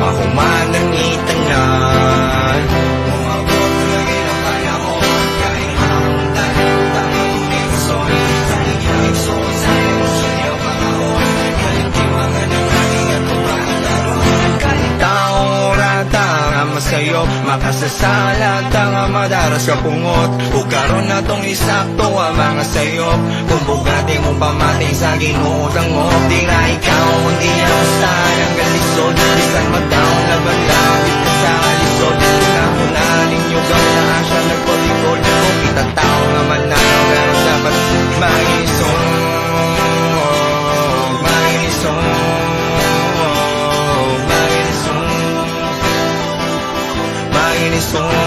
mahuman ang itanan. Umabot lagi ng panahon, kahit hamon tayo, tanging umikusol. Tanging inisol sa emosyon niyo pangahon, kahit di mga nanganging at kumakaroon. Kahit taong rata nga masayop, makasasalat ang madaras ka pungot. Ug karon na tong isakto ang mga sayop, kung bugati mong pamati sa ginuutangop. Di na ikaw, hindi ako sa ang galisod. Bisan magdaon na bandang dito sa alisod. Una ninyo gawin na siya nagpolikod. Kung kita tao nga manang, pero dapat mainisog, mainisog, mainisog, mainisog.